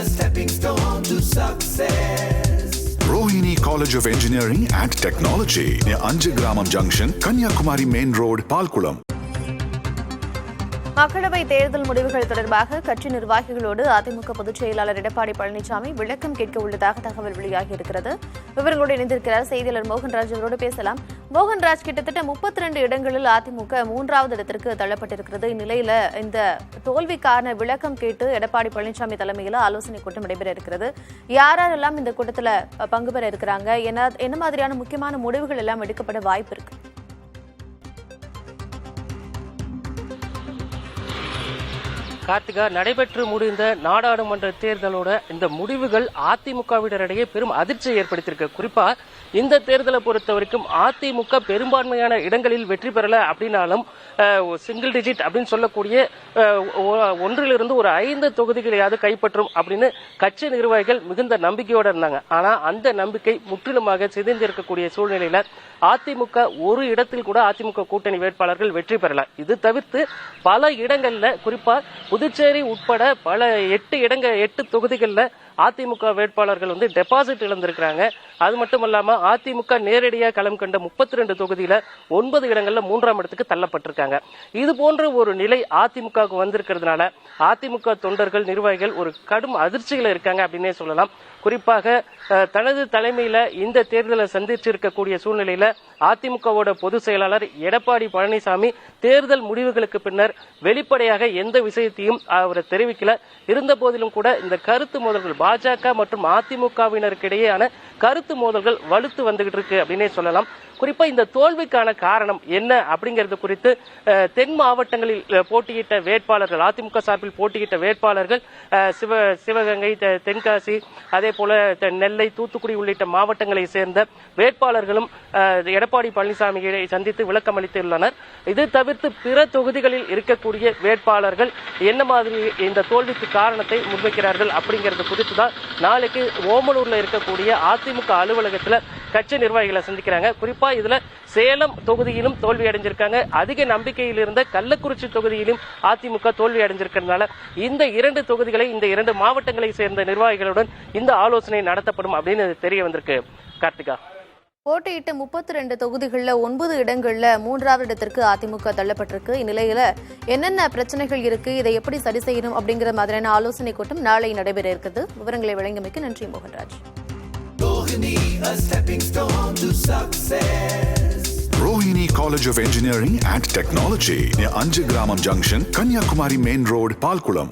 a stepping stone to success. Rohini College of Engineering and Technology near Anjagramam Junction, Kanyakumari Main Road, Palkulam. மக்களவை தேர்தல் முடிவுகள் தொடர்பாக கட்சி நிர்வாகிகளோடு அதிமுக பொதுச் செயலாளர் எடப்பாடி பழனிசாமி விளக்கம் கேட்க உள்ளதாக தகவல் வெளியாகியிருக்கிறது. விவரங்களோடு இணைந்திருக்கிறார் செய்தியாளர் மோகன்ராஜ். அவரோடு பேசலாம். மோகன்ராஜ், கிட்டத்தட்ட 32 இடங்களில் அதிமுக 3வது இடத்திற்கு தள்ளப்பட்டிருக்கிறது. இந்நிலையில இந்த தோல்விக்கான விளக்கம் கேட்டு எடப்பாடி பழனிசாமி தலைமையில் ஆலோசனை கூட்டம் நடைபெற இருக்கிறது. யாரெல்லாம் இந்த கூட்டத்தில் பங்கு பெற இருக்கிறாங்க? என்ன மாதிரியான முக்கியமான முடிவுகள் எல்லாம் எடுக்கப்பட வாய்ப்பு இருக்கு? கார்த்திகா, நடைபெற்று முடிந்த நாடாளுமன்ற தேர்தலோட இந்த முடிவுகள் அதிமுகவினரிடையே பெரும் அதிர்ச்சியை ஏற்படுத்தியிருக்கு. குறிப்பா இந்த தேர்தலை பொறுத்த வரைக்கும் அதிமுக பெரும்பான்மையான இடங்களில் வெற்றி பெறல அப்படின்னாலும் சிங்கிள் டிஜிட் அப்படின்னு சொல்லக்கூடிய 1 ஒரு 5 தொகுதிகளையாவது கைப்பற்றும் அப்படின்னு கட்சி நிர்வாகிகள் மிகுந்த நம்பிக்கையோட இருந்தாங்க. ஆனா அந்த நம்பிக்கை முற்றிலுமாக சிதைந்திருக்கக்கூடிய சூழ்நிலையில அதிமுக ஒரு இடத்தில் கூட அதிமுக கூட்டணி வேட்பாளர்கள் வெற்றி பெறல. இது தவிர்த்து பல இடங்கள்ல, குறிப்பா புதுச்சேரி உட்பட பல 8 தொகுதிகளில் அதிமுக வேட்பாளர்கள் டெபாசிட் இழந்திருக்கிறாங்க. அது மட்டும் இல்லாம அதிமுக நேரடியாக களம் கண்ட 32 தொகுதியில 9 இடங்கள்ல 3ஆம் இடத்துக்கு தள்ளப்பட்டிருக்காங்க. இது போன்ற ஒரு நிலை அதிமுகவுக்கு வந்திருக்கிறதுனால அதிமுக தொண்டர்கள், நிர்வாகிகள் ஒரு கடும் அதிர்ச்சியில இருக்காங்க அப்படின்னே சொல்லலாம். குறிப்பாக தனது தலைமையில இந்த தேர்தலை சந்திச்சிருக்கக்கூடிய சூழ்நிலையில அதிமுகவோட பொதுச் செயலாளர் எடப்பாடி பழனிசாமி தேர்தல் முடிவுகளுக்கு பின்னர் வெளிப்படையாக எந்த விஷயத்தையும் அவர் தெரிவிக்கல. இருந்த போதிலும் கூட இந்த கருத்து மோதல்கள் பாஜக மற்றும் அதிமுகவினருக்கு இடையேயான கருத்து மோதல்கள் வலுத்து வந்துகிட்டு இருக்கு அப்படின்னே சொல்லலாம். குறிப்பா இந்த தோல்விக்கான காரணம் என்ன அப்படிங்கிறது குறித்து தென் மாவட்டங்களில் போட்டியிட்ட வேட்பாளர்கள், அதிமுக சார்பில் போட்டியிட்ட வேட்பாளர்கள் சிவகங்கை, தென்காசி, அதே போல நெல்லை, தூத்துக்குடி உள்ளிட்ட மாவட்டங்களை சேர்ந்த வேட்பாளர்களும் எடப்பாடி பழனிசாமியை சந்தித்து விளக்கம் அளித்துள்ளனர். இது தவிர்த்து பிற தொகுதிகளில் இருக்கக்கூடிய வேட்பாளர்கள் என்ன மாதிரி இந்த தோல்விக்கு காரணத்தை முன்வைக்கிறார்கள் அப்படிங்கிறது குறித்து தான் நாளைக்கு ஓமலூர்ல இருக்கக்கூடிய அதிமுக அலுவலகத்தில் கட்சி நிர்வாகிகளை சந்திக்கிறாங்க. குறிப்பா இதுல சேலம் தொகுதியிலும் தோல்வி அடைஞ்சிருக்காங்க. அதிக நம்பிக்கையில் இருந்த கள்ளக்குறிச்சி தொகுதியிலும் அதிமுக தோல்வி அடைஞ்சிருக்கிறதுனால இந்த 2 தொகுதிகளை, இந்த 2 மாவட்டங்களை சேர்ந்த நிர்வாகிகளுடன் இந்த ஆலோசனை நடத்தப்படும் அப்படின்னு தெரிய வந்திருக்கு. கார்த்திகா, போட்டியிட்ட 32 தொகுதிகளில் 9 இடங்கள்ல 3வது இடத்திற்கு அதிமுக தள்ளப்பட்டிருக்கு. இந்நிலையில என்னென்ன பிரச்சனைகள் இருக்கு, இதை எப்படி சரி செய்யணும் அப்படிங்கிற மாதிரியான ஆலோசனை கூட்டம் நாளை நடைபெற இருக்குது. விவரங்களை வழங்கியமைக்கு நன்றி Mohanraj. Rohini, a stepping stone to success. Rohini College of Engineering and Technology near Anjagramam Junction, Kanyakumari Main Road, Palkulam.